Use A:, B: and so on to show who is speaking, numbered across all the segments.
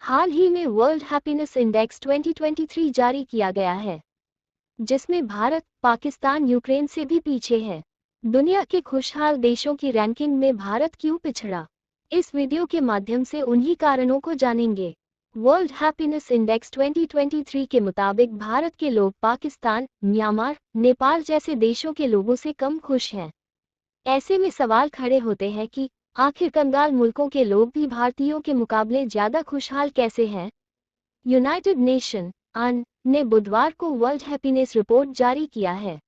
A: हाल ही में world happiness index 2023 जारी किया गया है, जिसमें भारत, पाकिस्तान, यूक्रेन से भी पीछे है। दुनिया के खुशहाल देशों की रैंकिंग में भारत क्यों पिछड़ा? इस वीडियो के माध्यम से उन्हीं कारणों को जानेंगे। वर्ल्ड हैप्पीनेस इंडेक्स 2023 के मुताबिक भारत के लोग पाकिस्तान, म्यांमार, नेपाल जैसे देशों के लोगों से कम खुश हैं। ऐसे में सवाल खड़े होते हैं कि आखिर कंगाल मुल्कों के लोग भी भारतीयों के मुकाबले ज्यादा खुशहाल कैसे हैं? यूनाइटेड नेशन (UN) ने बुधवार को वर्ल्ड हैप्पीनेस रिपोर्ट जारी किया है।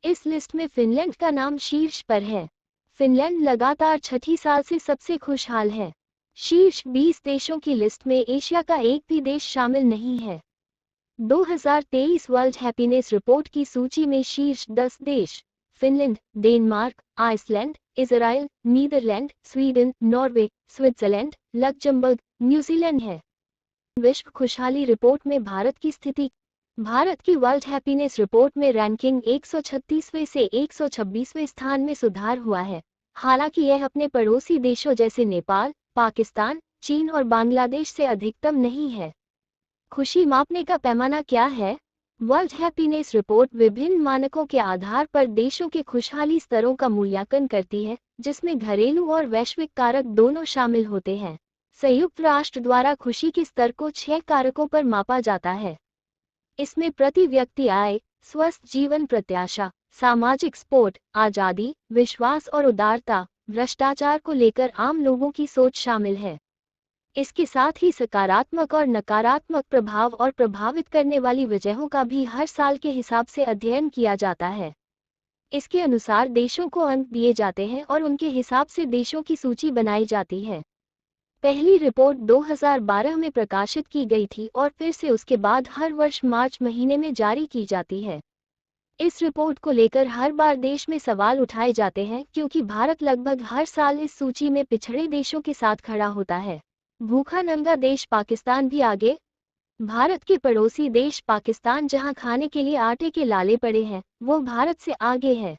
A: इस लिस्ट में फिनलैंड का नाम शीर्ष पर है। फिनलैंड लगातार छठी साल से सबसे खुशहाल है। शीर्ष 20 देशों की लिस्ट में एशिया का एक भी देश शामिल नहीं है। 2023 वर्ल्ड हैप्पीनेस रिपोर्ट की सूची में शीर्ष 10 देश Finland, Denmark, Iceland, Israel, Netherland, Sweden, Norway, Switzerland, Luxembourg, New Zealand है। विश्व खुशहाली रिपोर्ट में भारत की स्थिति। भारत की वर्ल्ड हैप्पीनेस रिपोर्ट में रैंकिंग 136वें से 126वें स्थान में सुधार हुआ है। हालांकि यह अपने पड़ोसी देशों जैसे नेपाल, पाकिस्तान, चीन और बांग्लादेश से अधिकतम नहीं है। खुशी मापने का पैमाना क्या है? वर्ल्ड हैप्पीनेस रिपोर्ट विभिन्न मानकों के आधार पर देशों के खुशहाली स्तरों का मूल्यांकन करती है, जिसमें घरेलू और वैश्विक कारक दोनों शामिल होते हैं। संयुक्त राष्ट्र द्वारा खुशी के स्तर को 6 कारकों पर मापा जाता है। इसमें प्रति व्यक्ति आय, स्वस्थ जीवन प्रत्याशा, सामाजिक सपोर्ट, आजादी, विश्वास और उदारता, भ्रष्टाचार को लेकर आम लोगों की सोच शामिल है। इसके साथ ही सकारात्मक और नकारात्मक प्रभाव और प्रभावित करने वाली वजहों का भी हर साल के हिसाब से अध्ययन किया जाता है। इसके अनुसार देशों को अंक दिए जाते हैं और उनके हिसाब से देशों की सूची बनाई जाती है। पहली रिपोर्ट 2012 में प्रकाशित की गई थी और फिर से उसके बाद हर वर्ष मार्च महीने में जारी की जाती है। इस रिपोर्ट को लेकर हर बार देश में सवाल उठाए जाते हैं, क्योंकि भारत लगभग हर साल इस सूची में पिछड़े देशों के साथ खड़ा होता है। भूखा नंगा देश पाकिस्तान भी आगे। भारत के पड़ोसी देश पाकिस्तान, जहां खाने के लिए आटे के लाले पड़े हैं, वो भारत से आगे है।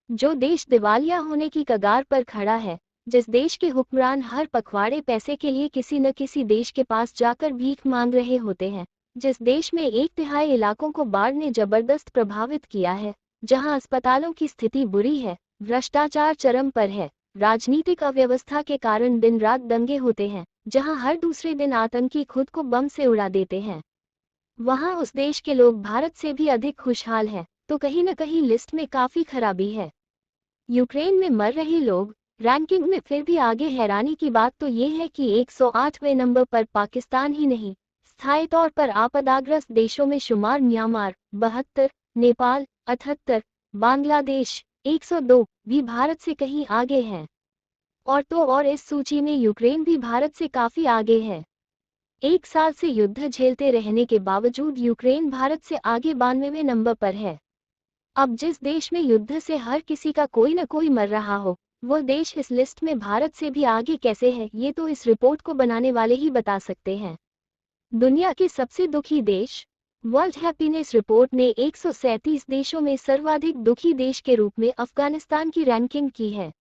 A: जो देश दिवालिया होने की कगार पर खड़ा है, जिस देश के हुक्मरान हर पखवाड़े पैसे के लिए किसी न किसी देश के पास जाकर भीख मांग रहे होते हैं, जिस देश में 1/3 इलाकों को बाढ़ ने जबरदस्त प्रभावित किया है, जहां अस्पतालों की स्थिति बुरी है, भ्रष्टाचार चरम पर है, राजनीतिक अव्यवस्था के कारण दिन रात दंगे होते हैं, जहां हर दूसरे दिन आतंकी खुद को बम से उड़ा देते हैं, वहां उस देश के लोग भारत से भी अधिक खुशहाल हैं। तो कहीं न कहीं लिस्ट में काफी खराबी है। यूक्रेन में मर रहे लोग रैंकिंग में फिर भी आगे। हैरानी की बात तो ये है कि 108वें नंबर पर पाकिस्तान ही नहीं, स्थायी तौर पर आपदाग्रस्त देशों में शुमार म्यांमार 72, नेपाल 78, बांग्लादेश 102 भी भारत से कहीं आगे हैं। और तो और इस सूची में यूक्रेन भी भारत से काफी आगे है। एक साल से युद्ध झेलते रहने के बावजूद यूक्रेन भारत से आगे 92वें नंबर पर है। अब जिस देश में युद्ध से हर किसी का कोई न कोई मर रहा हो, वो देश इस लिस्ट में भारत से भी आगे कैसे है, ये तो इस रिपोर्ट को बनाने वाले ही बता सकते हैं। दुनिया के सबसे दुखी देश। वर्ल्ड हैप्पीनेस रिपोर्ट ने 137 देशों में सर्वाधिक दुखी देश के रूप में अफगानिस्तान की रैंकिंग की है।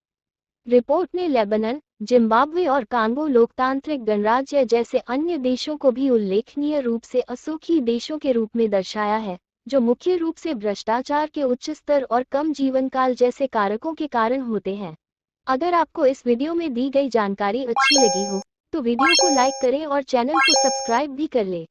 A: रिपोर्ट ने लेबनान, जिम्बाब्वे और कांगो लोकतांत्रिक गणराज्य जैसे अन्य देशों को भी उल्लेखनीय रूप से असुखी देशों के रूप में दर्शाया है, जो मुख्य रूप से भ्रष्टाचार के उच्च स्तर और कम जीवनकाल जैसे कारकों के कारण होते हैं। अगर आपको इस वीडियो में दी गई जानकारी अच्छी लगी हो, तो वीडियो को लाइक करें और चैनल को सब्सक्राइब भी कर लें।